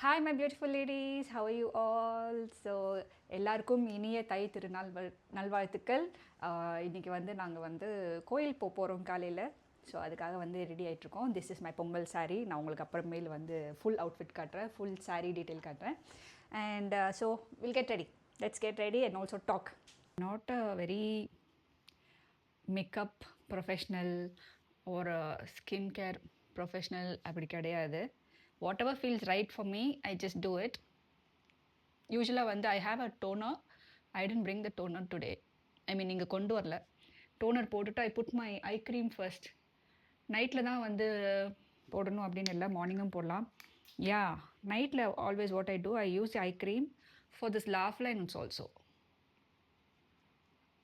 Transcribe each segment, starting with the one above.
Hi my beautiful ladies, how are you all? So எல்லாருக்கும் இனிய தை திருநாள் நல்வாழ்த்துக்கள். இன்றைக்கி வந்து நாங்கள் வந்து கோயில் போகிறோம் காலையில். ஸோ அதுக்காக வந்து ரெடி ஆகிட்ருக்கோம். This is my Pongal saree. நான் உங்களுக்கு அப்புறமேல் வந்து ஃபுல் அவுட்ஃபிட் காட்டுறேன், ஃபுல் saree டீட்டெயில் காட்டுறேன். And so will get ready. Let's get ready and also talk. Not a very makeup professional ஒரு ஸ்கின் கேர் ப்ரொஃபஷ்னல் அப்படி கிடையாது. whatever feels right for me, I just do it. Usually வந்து I have a toner. I didn't bring the toner today. I mean நீங்கள் கொண்டு வரல. Toner போட்டுட்டு I put my eye cream first. நைட்டில் தான் வந்து போடணும் அப்படின்னு இல்லை, மார்னிங்கும் போடலாம். யா, நைட்டில் always what I do, I use eye cream for this laugh lines also.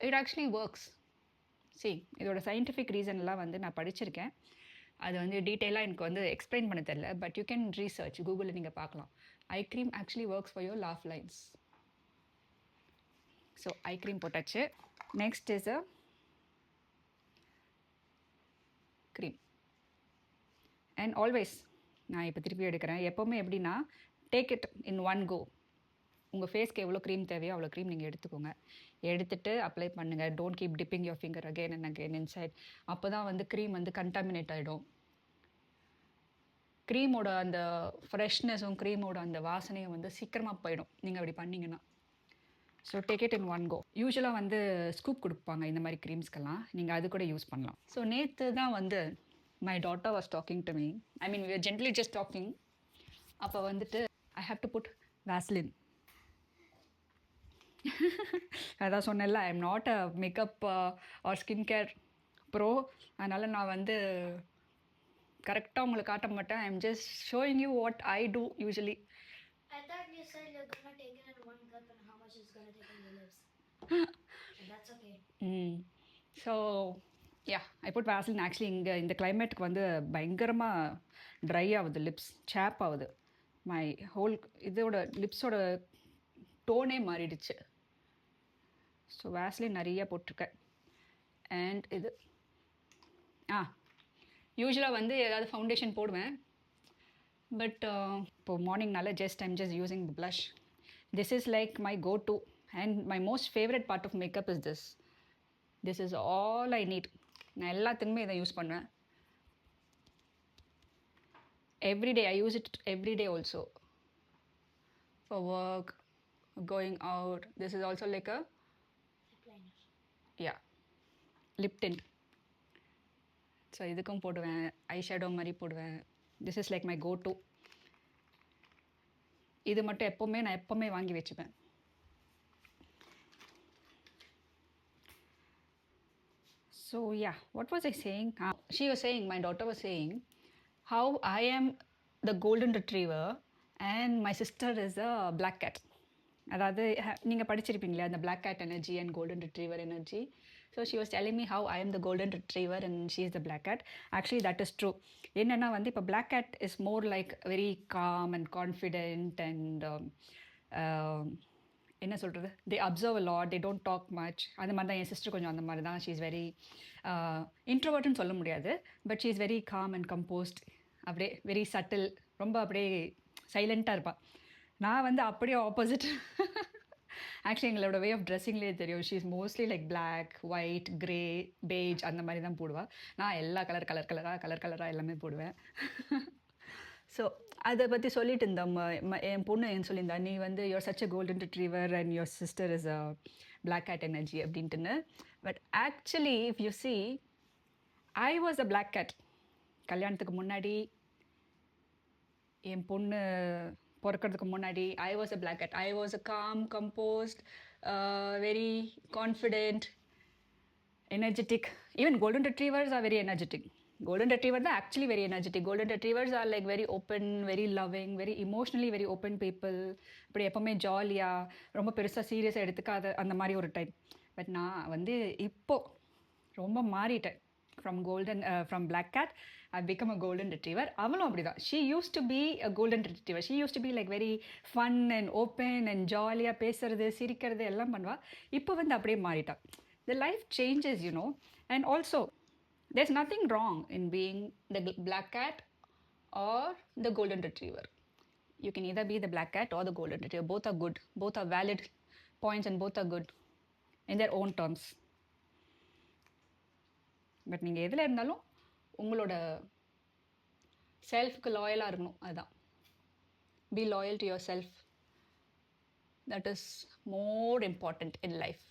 It actually works. See, இதோட சயின்டிஃபிக் ரீசன்லாம் வந்து நான் படிச்சிருக்கேன். அது வந்து டீட்டெயிலாக எனக்கு வந்து எக்ஸ்பிளைன் பண்ண தெரியல, பட் யூ கேன் ரீசர்ச், கூகுளில் நீங்கள் பார்க்கலாம். Eye cream actually works for your laugh lines. So eye cream போட்டாச்சு. Next is a cream. And always நான் இப்போ திருப்பி எடுக்கிறேன். எப்போவுமே எப்படின்னா, take it in one go. உங்கள் ஃபேஸ்க்கு எவ்வளோ க்ரீம் தேவையோ அவ்வளோ க்ரீம் நீங்கள் எடுத்துக்கோங்க. எடுத்துகிட்டு அப்ளை பண்ணுங்கள். Don't keep dipping your finger again and again inside. அப்போ தான் வந்து க்ரீம் வந்து கண்டாமினேட் ஆகிடும். க்ரீமோட அந்த ஃப்ரெஷ்னஸும் க்ரீமோட அந்த வாசனையும் வந்து சீக்கிரமாக போயிடும் நீங்கள் அப்படி பண்ணிங்கன்னா. So take it in one go. யூஸ்வலாக வந்து ஸ்கூப் கொடுப்பாங்க இந்த மாதிரி க்ரீம்ஸ்க்கெல்லாம், நீங்கள் அது கூட யூஸ் பண்ணலாம். ஸோ நேற்று தான் வந்து my daughter was talking to me. I mean we are gently just talking. அப்போ வந்துட்டு I have to put Vaseline. அதான் சொன்னேன்ல, I am not a makeup or skin care pro. அதனால் நான் வந்து கரெக்டாக உங்களுக்கு காட்ட மாட்டேன். I am just showing you what I do usually. I thought you said you're gonna take it in one cup and how much is gonna take in your lips. That's okay. So yeah, I put Vaseline. Actually இங்கே இந்த கிளைமேட்டுக்கு வந்து பயங்கரமாக dry ஆகுது, lips chap ஆகுது. My whole இதோட லிப்ஸோட டோனே மாறிடுச்சு. ஸோ வேஸ்லின் நிறைய போட்டிருக்கேன். அண்ட் இது யூஸ்வலாக வந்து ஏதாவது ஃபவுண்டேஷன் போடுவேன், பட் இப்போது மார்னிங்னால I'm just using the blush. This is like my go to and my most favourite part of makeup is this is all I need. நான் எல்லாத்துக்குமே இதை யூஸ் பண்ணுவேன். Everyday I use it everyday also for work, going out. This is also like a yeah, lip tint. So இதுக்கும் போடுவேன், eye shadow மாதிரி போடுவேன். This is like my go to. இது மட்டும் நான் எப்போவுமே வாங்கி வச்சுப்பேன். So yeah, what was I saying? She was saying, my daughter was saying how I am the golden retriever and my sister is a black cat. அதாவது நீங்கள் படிச்சிருப்பீங்களே அந்த black cat energy and golden retriever energy. So she was telling me how I am the golden retriever and she is the black cat. Actually that is true. என்னென்னா வந்து இப்போ black cat is more like very calm and confident and என்ன சொல்கிறது, they observe a lot, they don't talk much. அந்த மாதிரி தான் என் sister கொஞ்சம் அந்த மாதிரி தான். ஷீ இஸ் வெரி இன்ட்ரோவர்ட்னு சொல்ல முடியாது, but she is very calm and compost. அப்படியே வெரி சட்டில், ரொம்ப அப்படியே சைலண்ட்டாக இருப்பாள். நான் வந்து அப்படியே ஆப்போசிட். ஆக்சுவலி எங்களோட வே ஆஃப் ட்ரெஸ்ஸிங்லேயே தெரியும். She is mostly like black, white, grey, beige அந்த மாதிரி தான் போடுவாள். நான் எல்லா கலராக எல்லாமே போடுவேன். ஸோ அதை பற்றி சொல்லிட்டு இருந்தோம். என் பொண்ணு என்ன சொல்லியிருந்தா, நீ வந்து your such a golden retriever and your sister is a black cat energy அப்படின்ட்டுன்னு. But actually if you see, I was a black cat. கல்யாணத்துக்கு முன்னாடி, என் பொண்ணு பிறக்கிறதுக்கு முன்னாடி I was a black cat. I was a calm, composed, very confident, energetic. Even golden retrievers are very energetic. Golden retriever தான் actually very energetic. Golden retrievers are like very open, very loving, very emotionally very open people. இப்படி எப்போவுமே ஜாலியாக, ரொம்ப பெருசாக சீரியஸாக எடுத்துக்காத அந்த மாதிரி ஒரு டைப். பட் நான் வந்து இப்போது ரொம்ப மாறிட்டேன். From black cat I've become a golden retriever. அவளும் அப்படிதான். She used to be a golden retriever. She used to be like very fun and open and jolly. பேசுறது, சிரிக்கிறது எல்லாம் பண்ணுவா. இப்போ வந்து அப்படியே மாறிட்டா. The life changes, you know. And also there's nothing wrong in being the black cat or the golden retriever. You can either be the black cat or the golden retriever. Both are good. Both are valid points and both are good in their own terms. But நீங்கள் எதில் இருந்தாலும் உங்களோட செல்ஃப்க்கு லாயலாக இருக்கணும். அதுதான். B loyal to your self. That is more important in life.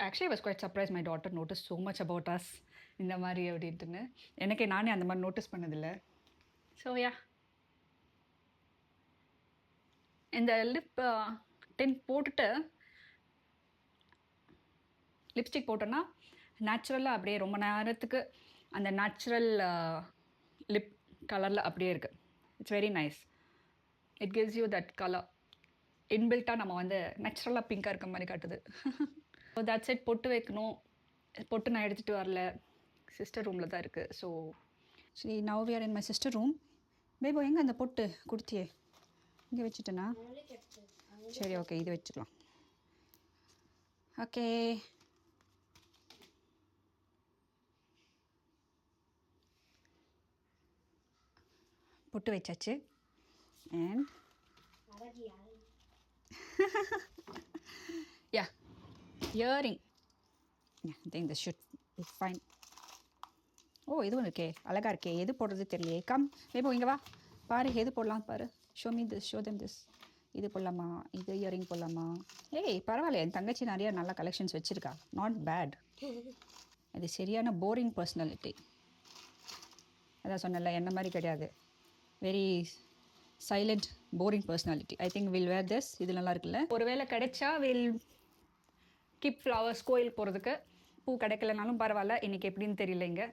Actually, I was quite surprised my daughter noticed so much about us இந்த மாதிரி அப்படின்ட்டுன்னு. எனக்கே நானே அந்த மாதிரி நோட்டீஸ் பண்ணதில்லை. ஸோ யா, இந்த லிப் டின் போட்டுட்டு லிப்ஸ்டிக் போட்டோன்னா நேச்சுரலாக அப்படியே ரொம்ப நேரத்துக்கு அந்த நேச்சுரல் லிப் கலரில் அப்படியே இருக்குது. It's very nice. It gives you that colour. இன்பில்ட்டாக நம்ம வந்து நேச்சுரலாக பிங்காக இருக்க மாதிரி காட்டுது. So that's it. பொட்டு வைக்கணும். பொட்டு நான் எடுத்துகிட்டு வரல, சிஸ்டர் ரூமில் தான் இருக்குது. ஸோ சரி, now we are in my sister room. Bebo எங்கே அந்த பொட்டு கொடுத்தியே? இங்கே வச்சுட்டேனா? சரி, ஓகே, இது வச்சுக்கலாம். ஓகே, பொட்டு வச்சாச்சு. And yeah, earring. I think this should be fine. ஓ, இதுவும் இருக்கே, அழகாக இருக்கே. எது போடுறது தெரியலையே. கம் பேபோ, இங்கே வா, பாரு எது போடலாம் பாரு. Show me this, show them this. இது போடலாமா? இது இயரிங் போடலாமா? ஏய், பரவாயில்ல, என் தங்கச்சி நிறைய நல்ல கலெக்ஷன்ஸ் வச்சுருக்கா. Not bad. அது சரியான போரிங் பர்சனாலிட்டி. அதான் சொன்னல, என்ன மாதிரி கிடையாது. Very silent boring personality. I think will wear this. இது நல்லா இருக்குல்ல. ஒருவேளை கிடைச்சா வில் கீப் ஃப்ளவர்ஸ். கோயில் போகிறதுக்கு பூ கிடைக்கலனாலும் பரவாயில்ல. இன்றைக்கி எப்படின்னு தெரியலைங்க.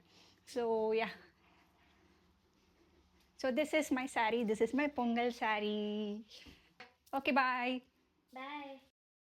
So yeah, so this is my saree. This is my Pongal saree. Okay, bye. Bye.